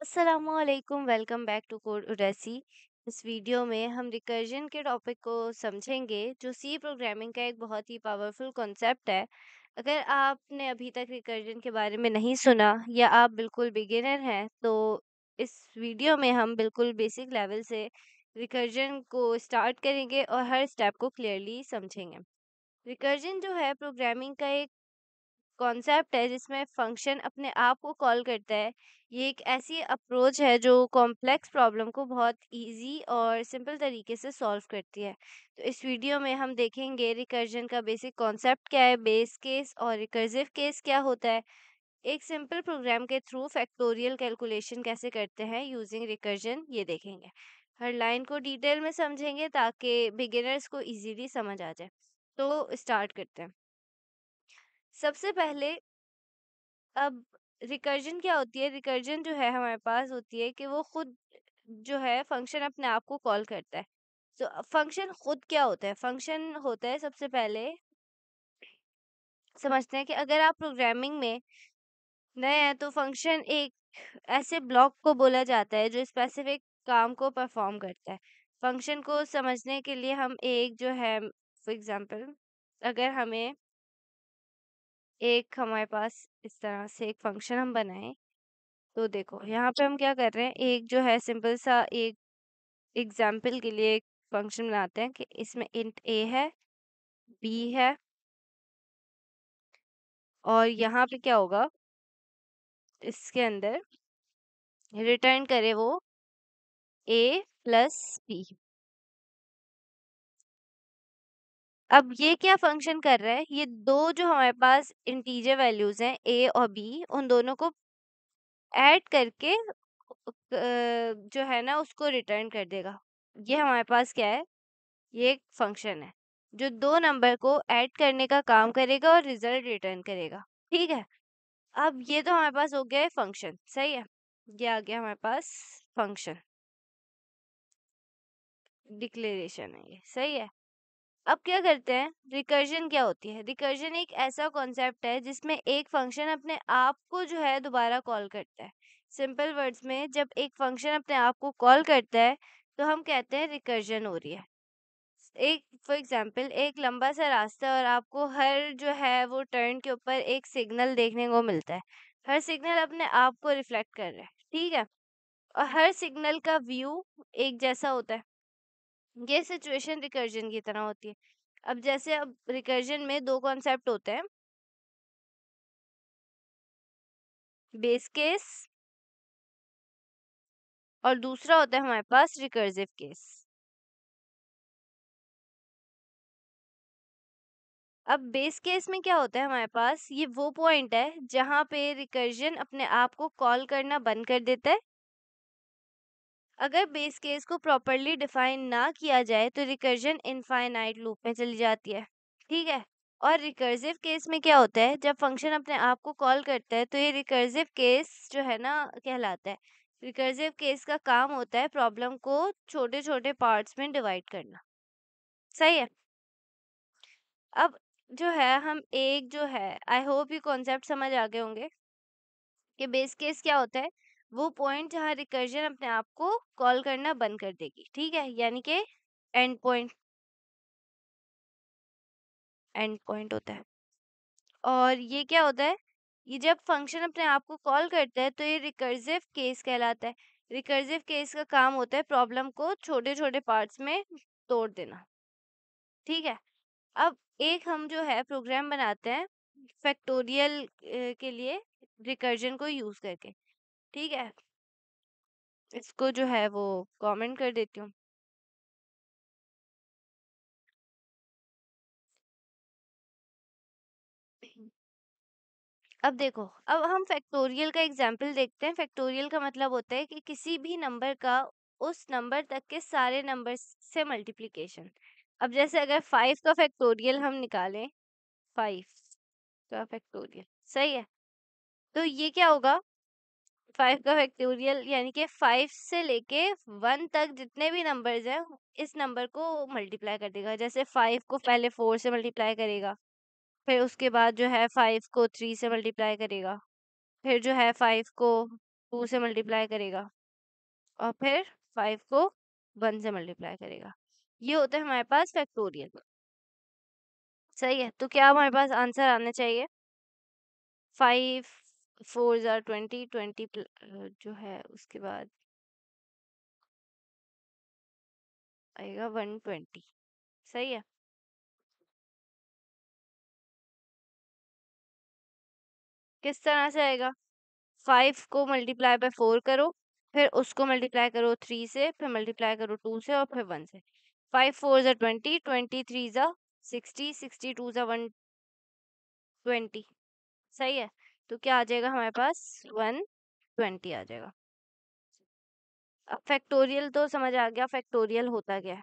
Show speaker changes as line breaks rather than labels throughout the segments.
अस्सलामुअलैकुम, welcome back to code उडेसी। इस video में हम रिकर्जन के टॉपिक को समझेंगे, जो सी प्रोग्रामिंग का एक बहुत ही पावरफुल कॉन्सेप्ट है। अगर आपने अभी तक रिकर्जन के बारे में नहीं सुना या आप बिल्कुल बिगिनर हैं, तो इस वीडियो में हम बिल्कुल बेसिक लेवल से रिकर्जन को स्टार्ट करेंगे और हर स्टेप को क्लियरली समझेंगे। रिकर्जन जो है प्रोग्रामिंग का एक कॉन्सेप्ट है जिसमें फंक्शन अपने आप को कॉल करता है। ये एक ऐसी अप्रोच है जो कॉम्प्लेक्स प्रॉब्लम को बहुत इजी और सिंपल तरीके से सॉल्व करती है। तो इस वीडियो में हम देखेंगे रिकर्जन का बेसिक कॉन्सेप्ट क्या है, बेस केस और रिकर्सिव केस क्या होता है, एक सिंपल प्रोग्राम के थ्रू फैक्टोरियल कैलकुलेशन कैसे करते हैं यूजिंग रिकर्जन, ये देखेंगे। हर लाइन को डिटेल में समझेंगे ताकि बिगिनर्स को इजीली समझ आ जाए। तो स्टार्ट करते हैं। सबसे पहले, अब रिकर्जन क्या होती है? रिकर्जन जो है हमारे पास होती है कि वो खुद जो है फंक्शन अपने आप को कॉल करता है। तो फंक्शन खुद क्या होता है? फंक्शन होता है, सबसे पहले समझते हैं कि अगर आप प्रोग्रामिंग में नए हैं तो फंक्शन एक ऐसे ब्लॉक को बोला जाता है जो स्पेसिफिक काम को परफॉर्म करता है। फंक्शन को समझने के लिए हम एक जो है, फॉर एग्जांपल, अगर हमारे पास इस तरह से एक फंक्शन हम बनाएं, तो देखो यहाँ पे हम क्या कर रहे हैं, एक जो है सिंपल सा एक एग्जाम्पल के लिए एक फंक्शन बनाते हैं कि इसमें इंट ए है, बी है, और यहाँ पे क्या होगा, इसके अंदर रिटर्न करे वो ए प्लस बी। अब ये क्या फंक्शन कर रहा है, ये दो जो हमारे पास इंटीजर वैल्यूज हैं ए और बी, उन दोनों को ऐड करके जो है ना उसको रिटर्न कर देगा। ये हमारे पास क्या है, ये एक फंक्शन है जो दो नंबर को ऐड करने का काम करेगा और रिजल्ट रिटर्न करेगा। ठीक है। अब ये तो हमारे पास हो गया है फंक्शन, सही है। ये आ गया हमारे पास फंक्शन, डिक्लेरेशन है ये, सही है। अब क्या करते हैं, रिकर्जन क्या होती है? रिकर्जन एक ऐसा कॉन्सेप्ट है जिसमें एक फंक्शन अपने आप को जो है दोबारा कॉल करता है। सिंपल वर्ड्स में, जब एक फंक्शन अपने आप को कॉल करता है तो हम कहते हैं रिकर्जन हो रही है। एक फॉर एग्जांपल, एक लंबा सा रास्ता है और आपको हर जो है वो टर्न के ऊपर एक सिग्नल देखने को मिलता है। हर सिग्नल अपने आप को रिफ्लेक्ट कर रहा है, ठीक है, और हर सिग्नल का व्यू एक जैसा होता है। ये सिचुएशन रिकर्जन की तरह होती है। अब जैसे, अब रिकर्जन में दो कॉन्सेप्ट होते हैं, बेस केस और दूसरा होता है हमारे पास रिकर्सिव केस। अब बेस केस में क्या होता है हमारे पास, ये वो पॉइंट है जहाँ पे रिकर्जन अपने आप को कॉल करना बंद कर देता है। अगर बेस केस को प्रॉपरली डिफाइन ना किया जाए तो रिकर्जन इनफाइनाइट लूप में चली जाती है, ठीक है। और रिकर्सिव केस में क्या होता है, जब फंक्शन अपने आप को कॉल करता है तो ये रिकर्सिव केस जो है ना कहलाता है। रिकर्सिव केस का काम होता है प्रॉब्लम को छोटे छोटे पार्ट्स में डिवाइड करना, सही है। अब जो है हम एक जो है, आई होप ये कॉन्सेप्ट समझ आ गए होंगे कि बेस केस क्या होता है। वो पॉइंट जहाँ रिकर्जन अपने आप को कॉल करना बंद कर देगी, ठीक है, यानी कि एंड पॉइंट होता है। और ये क्या होता है, ये जब फंक्शन अपने आप को कॉल करता है तो ये रिकर्सिव केस कहलाता है। रिकर्सिव केस का काम होता है प्रॉब्लम को छोटे छोटे पार्ट्स में तोड़ देना, ठीक है। अब एक हम जो है प्रोग्राम बनाते हैं फैक्टोरियल के लिए रिकर्जन को यूज करके, ठीक है। इसको जो है वो कमेंट कर देती हूँ। अब देखो, अब हम फैक्टोरियल का एग्जाम्पल देखते हैं। फैक्टोरियल का मतलब होता है कि किसी भी नंबर का उस नंबर तक के सारे नंबर से मल्टीप्लिकेशन। अब जैसे अगर 5 का फैक्टोरियल हम निकालें, 5 का फैक्टोरियल, सही है, तो ये क्या होगा, 5 का फैक्टोरियल यानी कि 5 से लेके 1 तक जितने भी नंबर्स हैं इस नंबर को मल्टीप्लाई कर देगा। जैसे 5 को पहले 4 से मल्टीप्लाई करेगा, फिर उसके बाद जो है 5 को 3 से मल्टीप्लाई करेगा, फिर जो है 5 को 2 से मल्टीप्लाई करेगा और फिर 5 को 1 से मल्टीप्लाई करेगा। ये होता है हमारे पास फैक्टोरियल। सही है, तो क्या हमारे पास आंसर आना चाहिए? 5 4 ज़ा 20, 20 जो है उसके बाद आएगा 120। सही है। किस तरह से आएगा? 5 को मल्टीप्लाई बाय 4 करो, फिर उसको मल्टीप्लाई करो 3 से, फिर मल्टीप्लाई करो 2 से और फिर 1 से। 5 4 ज़ा 20, 20 3 ज़ा 60, 60 2 ज़ा 120। सही है, तो क्या आ जाएगा हमारे पास? 120 आ जाएगा। अब फैक्टोरियल तो समझ आ गया, फैक्टोरियल होता क्या है।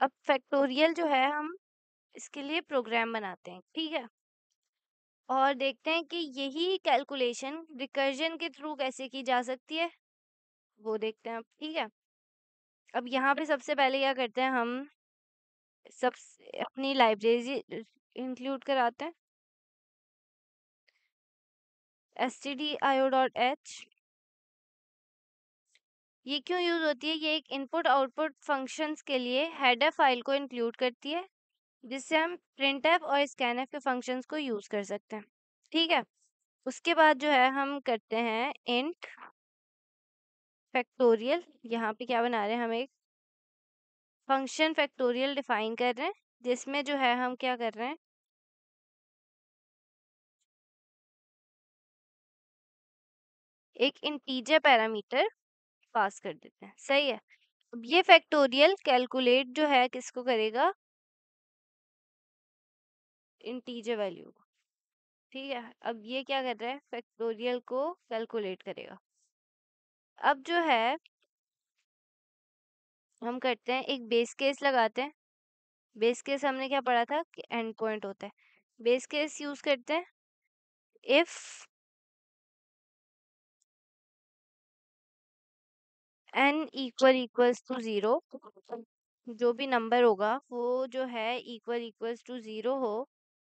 अब फैक्टोरियल जो है हम इसके लिए प्रोग्राम बनाते हैं, ठीक है, और देखते हैं कि यही कैलकुलेशन रिकर्जन के थ्रू कैसे की जा सकती है, वो देखते हैं अब। ठीक है, अब यहाँ पे सबसे पहले क्या करते हैं हम, सब अपनी लाइब्रेरी इंक्लूड कराते हैं, stdio.h। ये क्यों यूज होती है? ये एक इनपुट आउटपुट फंक्शंस के लिए हेडर फाइल को इंक्लूड करती है, जिससे हम printf और scanf के फंक्शंस को यूज कर सकते हैं। ठीक है, उसके बाद जो है हम करते हैं इंट फैक्टोरियल। यहाँ पे क्या बना रहे हैं, हम एक फंक्शन फैक्टोरियल डिफाइन कर रहे हैं, जिसमें जो है हम क्या कर रहे हैं, एक इंटीजर पैरामीटर पास कर देते हैं। सही है, अब ये फैक्टोरियल कैलकुलेट जो है किसको करेगा? इंटीजर वैल्यू को। ठीक है, अब ये क्या कर रहा है? फैक्टोरियल को कैलकुलेट करेगा। अब जो है हम करते हैं, एक बेस केस लगाते हैं। बेस केस हमने क्या पढ़ा था कि एंड पॉइंट होता है। बेस केस यूज करते हैं, इफ n इक्वल्स टू 0, जो भी नंबर होगा वो जो है इक्वल्स टू 0 हो,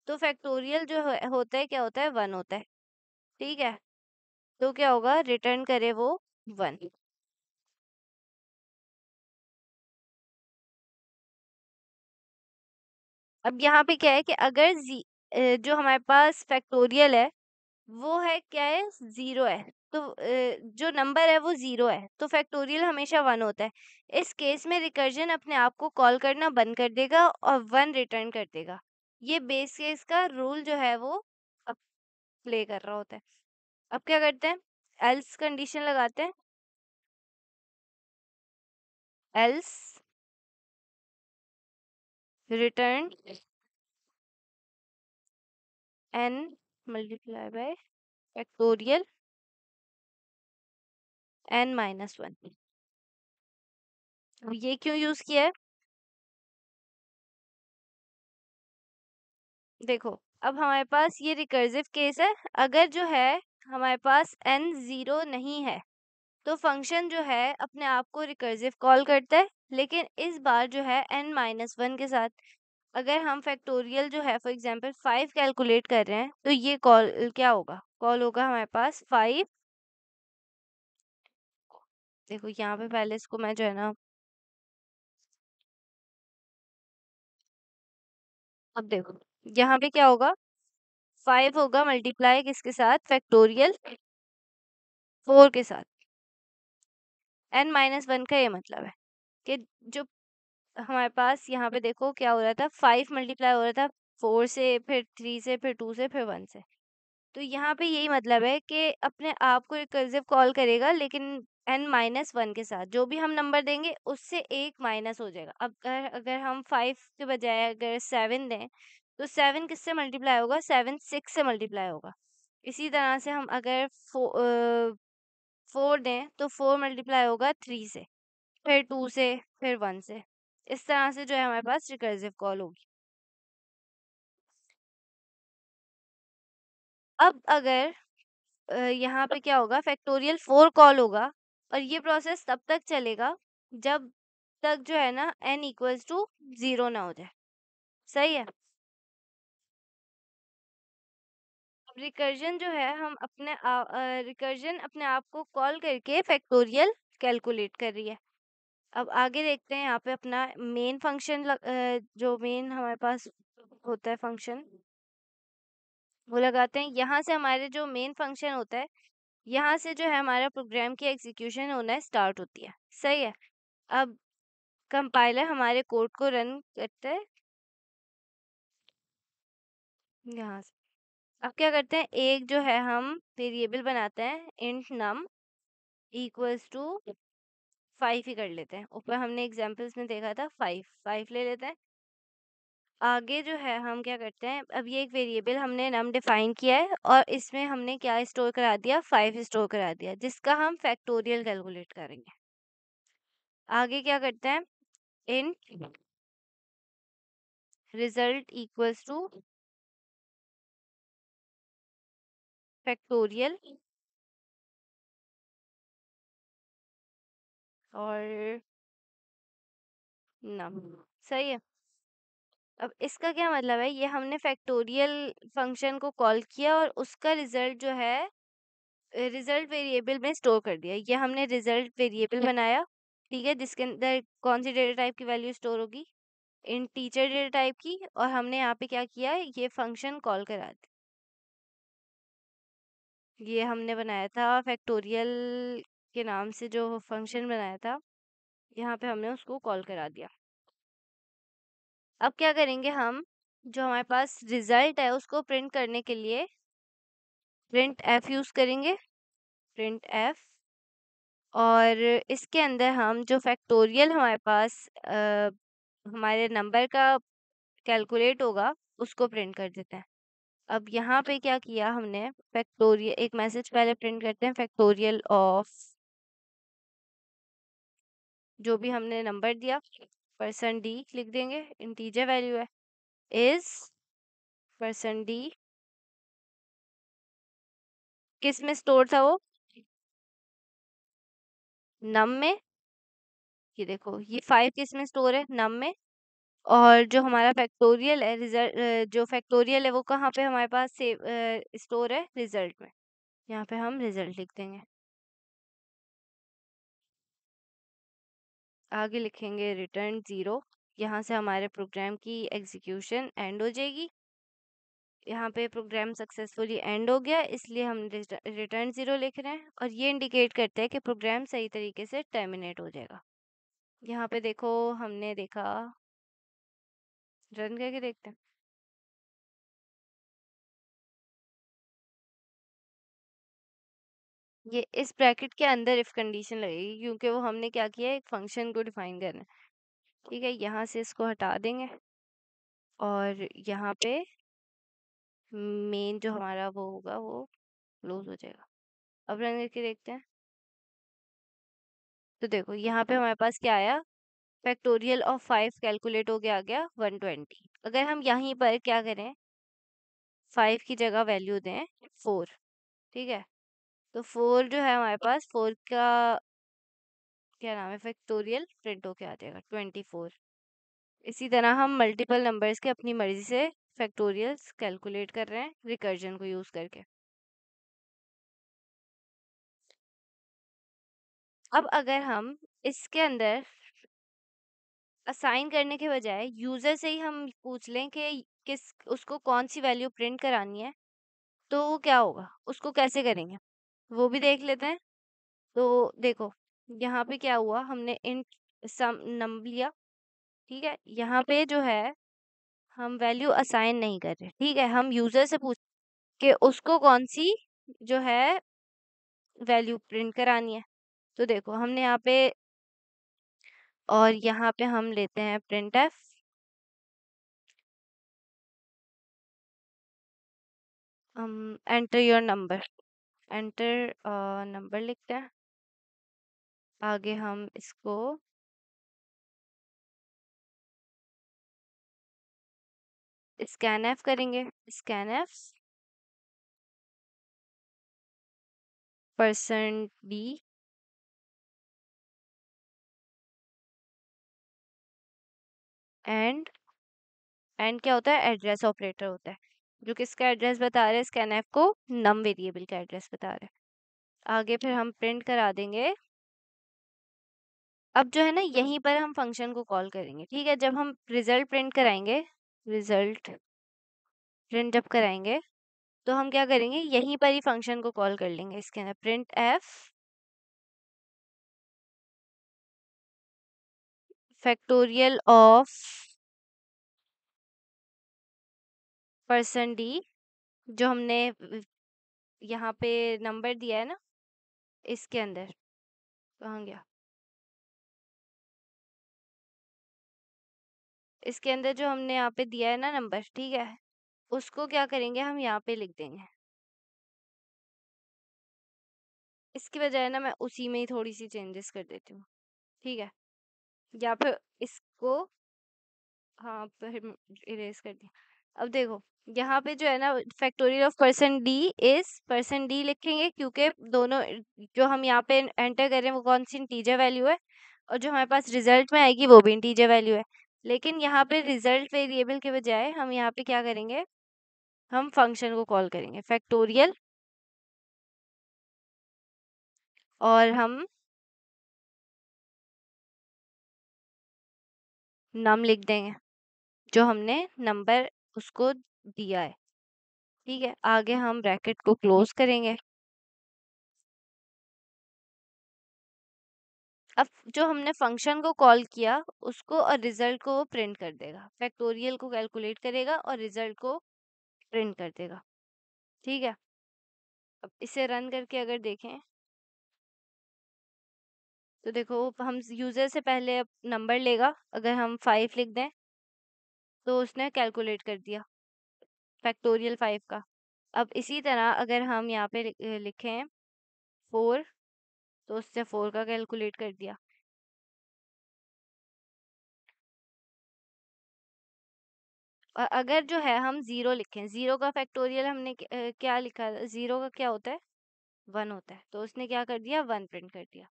तो फैक्टोरियल जो होता है क्या होता है? 1 होता है। ठीक है, तो क्या होगा? रिटर्न करे वो 1। अब यहाँ पे क्या है कि अगर जो हमारे पास फैक्टोरियल है वो है क्या है? 0 है, तो जो नंबर है वो 0 है, तो फैक्टोरियल हमेशा 1 होता है। इस केस में रिकर्जन अपने आप को कॉल करना बंद कर देगा और 1 रिटर्न कर देगा। ये बेस केस का रूल जो है वो अब प्ले कर रहा होता है। अब क्या करते हैं? एल्स कंडीशन लगाते हैं, else return n multiply by factorial n-1। ये क्यों यूज किया है? देखो, अब हमारे पास ये रिकर्सिव केस है। अगर जो है हमारे पास n 0 नहीं है, तो फंक्शन जो है अपने आप को रिकर्सिव कॉल करता है, लेकिन इस बार जो है n-1 के साथ। अगर हम फैक्टोरियल जो है फॉर एग्जांपल 5 कैलकुलेट कर रहे हैं, तो ये कॉल क्या होगा? कॉल होगा हमारे पास 5। देखो यहाँ पे पहले इसको मैं जो है ना, अब देखो यहाँ पे क्या होगा? 5 होगा मल्टीप्लाई किसके साथ? फैक्टोरियल 4 के साथ। n-1 का ये मतलब है कि जो हमारे पास यहाँ पे देखो क्या हो रहा था, 5 मल्टीप्लाई हो रहा था 4 से, फिर 3 से, फिर 2 से, फिर 1 से। तो यहाँ पे यही मतलब है कि अपने आप को रिकर्सिव कॉल करेगा, लेकिन n-1 के साथ जो भी हम नंबर देंगे उससे एक माइनस हो जाएगा। अब अगर हम 5 के बजाय अगर 7 दें, तो 7 किससे मल्टीप्लाई होगा? 7 6 से मल्टीप्लाई होगा। इसी तरह से हम अगर 4 दें, तो 4 मल्टीप्लाई होगा 3 से, फिर 2 से, फिर 1 से। इस तरह से जो है हमारे पास रिकर्सिव कॉल होगी। अब अगर यहाँ पे क्या होगा? फैक्टोरियल 4 कॉल होगा, और ये प्रोसेस तब तक चलेगा जब तक जो है ना n इक्वल्स टू 0 ना हो जाए। सही है, अब रिकर्जन जो है हम अपने रिकर्जन अपने आप को कॉल करके फैक्टोरियल कैलकुलेट कर रही है। अब आगे देखते हैं यहाँ पे अपना मेन फंक्शन जो मेन हमारे पास होता है फंक्शन वो लगाते हैं। यहाँ से हमारे जो मेन फंक्शन होता है यहाँ से जो है हमारा प्रोग्राम की एग्जीक्यूशन होना स्टार्ट होती है। सही है। अब कंपाइलर हमारे कोड को रन करता है यहाँ से। अब क्या करते हैं एक जो है हम वेरिएबल बनाते हैं इंट नम इक्वल्स टू 5 ही कर लेते हैं। ऊपर हमने एग्जांपल्स में देखा था 5 ले लेते हैं। आगे जो है हम क्या करते हैं अब ये एक वेरिएबल हमने नम डिफाइन किया है और इसमें हमने क्या स्टोर करा दिया 5 स्टोर करा दिया जिसका हम फैक्टोरियल कैलकुलेट करेंगे। आगे क्या करते हैं int result equals two factorial और नम। सही है। अब इसका क्या मतलब है ये हमने फैक्टोरियल फंक्शन को कॉल किया और उसका रिजल्ट जो है रिजल्ट वेरिएबल में स्टोर कर दिया। ये हमने रिजल्ट वेरिएबल बनाया ठीक है जिसके अंदर कौन सी डेटा टाइप की वैल्यू स्टोर होगी इंटीजर डेटा टाइप की। और हमने यहाँ पे क्या किया ये फंक्शन कॉल करा दी। ये हमने बनाया था फैक्टोरियल के नाम से जो फंक्शन बनाया था यहाँ पे हमने उसको कॉल करा दिया। अब क्या करेंगे हम जो हमारे पास रिजल्ट है उसको प्रिंट करने के लिए प्रिंट एफ यूज करेंगे प्रिंट एफ। और इसके अंदर हम जो फैक्टोरियल हमारे पास हमारे नंबर का कैलकुलेट होगा उसको प्रिंट कर देते हैं। अब यहाँ पे क्या किया हमने फैक्टोरियल एक मैसेज पहले प्रिंट करते हैं फैक्टोरियल ऑफ जो भी हमने नंबर दिया %d लिख देंगे इंटीजर वैल्यू है इज %d किस में स्टोर था वो नम में। ये देखो ये 5 किस में स्टोर है नम में। और जो हमारा फैक्टोरियल है रिजल्ट जो फैक्टोरियल है वो कहाँ पे हमारे पास सेव स्टोर है रिजल्ट में। यहाँ पे हम रिजल्ट लिख देंगे। आगे लिखेंगे रिटर्न 0। यहाँ से हमारे प्रोग्राम की एग्जीक्यूशन एंड हो जाएगी। यहाँ पे प्रोग्राम सक्सेसफुली एंड हो गया इसलिए हम रिटर्न 0 लिख रहे हैं और ये इंडिकेट करता है कि प्रोग्राम सही तरीके से टर्मिनेट हो जाएगा। यहाँ पे देखो हमने देखा रन करके देखते हैं। ये इस ब्रैकेट के अंदर इफ कंडीशन लगेगी क्योंकि वो हमने क्या किया है एक फंक्शन को डिफाइन करना है। ठीक है यहाँ से इसको हटा देंगे और यहाँ पे मेन जो हमारा वो होगा वो क्लोज हो जाएगा। अब रन करके देखते हैं तो देखो यहाँ पे हमारे पास क्या आया फैक्टोरियल ऑफ 5 कैलकुलेट हो गया आ गया 120। अगर हम यहीं पर क्या करें 5 की जगह वैल्यू दें 4 ठीक है तो 4 जो है हमारे पास 4 का क्या नाम है फैक्टोरियल प्रिंट होके आ जाएगा 24। इसी तरह हम मल्टीपल नंबर्स के अपनी मर्जी से फैक्टोरियल्स कैलकुलेट कर रहे हैं रिकर्जन को यूज करके। अब अगर हम इसके अंदर असाइन करने के बजाय यूजर से ही हम पूछ लें कि किस उसको कौन सी वैल्यू प्रिंट करानी है तो वो क्या होगा उसको कैसे करेंगे वो भी देख लेते हैं। तो देखो यहाँ पे क्या हुआ हमने इंट सम नंबर लिया ठीक है यहाँ पे जो है हम वैल्यू असाइन नहीं कर रहे ठीक है हम यूजर से पूछ के उसको कौन सी जो है वैल्यू प्रिंट करानी है। तो देखो हमने यहाँ पे और यहाँ पे हम लेते हैं प्रिंट एफ हम enter your number enter number लिखते हैं। आगे हम इसको स्कैन एफ करेंगे स्कैन एफ %d एंड क्या होता है एड्रेस ऑपरेटर होता है। जो किसका एड्रेस बता रहा है, स्कैनफ को नम वेरिएबल का एड्रेस बता रहा है। आगे फिर हम प्रिंट करा देंगे। अब जो है ना, यहीं पर हम फंक्शन को कॉल करेंगे, ठीक है। जब हम रिजल्ट प्रिंट कराएंगे, रिजल्ट प्रिंट जब कराएंगे, तो हम क्या करेंगे, यहीं पर ही फंक्शन को कॉल कर लेंगे। इसके अंदर print F factorial of %d, जो हमने यहाँ पे नंबर दिया है ना, इसके अंदर कहाँ गया, इसके अंदर जो हमने यहाँ पे दिया है ना नंबर, ठीक है, उसको क्या करेंगे, हम यहाँ पे लिख देंगे। इसकी बजाय ना मैं उसी में ही थोड़ी सी चेंजेस कर देती हूँ, ठीक है। या फिर इसको, हाँ, फिर इरेज कर दिया। अब देखो, यहाँ पे जो है ना, factorial of %d is %d लिखेंगे, क्योंकि दोनों जो हम यहाँ पे एंटर कर रहे हैं वो कौन सी इंटीजर वैल्यू है, और जो हमारे पास रिजल्ट में आएगी वो भी इंटीजर वैल्यू है। लेकिन यहाँ पे रिजल्ट वेरिएबल के बजाय हम यहाँ पे क्या करेंगे, हम फंक्शन को कॉल करेंगे फैक्टोरियल, और हम नम लिख देंगे, जो हमने नंबर उसको दिया है, ठीक है। आगे हम ब्रैकेट को क्लोज करेंगे। अब जो हमने फंक्शन को कॉल किया उसको और रिजल्ट को प्रिंट कर देगा, फैक्टोरियल को कैलकुलेट करेगा और रिजल्ट को प्रिंट कर देगा, ठीक है। अब इसे रन करके अगर देखें, तो देखो हम यूजर से पहले नंबर लेगा, अगर हम 5 लिख दें तो उसने कैलकुलेट कर दिया फैक्टोरियल 5 का। अब इसी तरह अगर हम यहाँ पे लिखें 4, तो उससे 4 का कैलकुलेट कर दिया। और अगर जो है हम 0 लिखें, 0 का फैक्टोरियल हमने क्या लिखा, 0 का क्या होता है, 1 होता है, तो उसने क्या कर दिया, 1 प्रिंट कर दिया।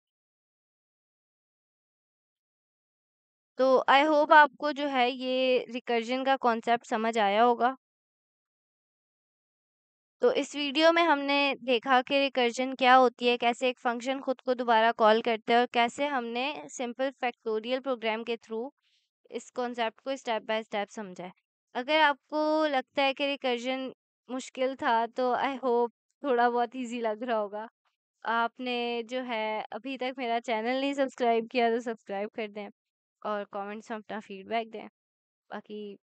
तो आई होप आपको जो है ये रिकर्जन का कॉन्सेप्ट समझ आया होगा। तो इस वीडियो में हमने देखा कि रिकर्जन क्या होती है, कैसे एक फंक्शन खुद को दोबारा कॉल करता है, और कैसे हमने सिंपल फैक्टोरियल प्रोग्राम के थ्रू इस कॉन्सेप्ट को स्टेप बाय स्टेप समझा है। अगर आपको लगता है कि रिकर्जन मुश्किल था, तो आई होप थोड़ा बहुत इजी लग रहा होगा। आपने जो है अभी तक मेरा चैनल नहीं सब्सक्राइब किया तो सब्सक्राइब कर दें, और कमेंट्स में अपना फीडबैक दें। बाकी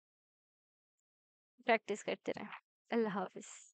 प्रैक्टिस करते रहें। अल्लाह हाफिज़।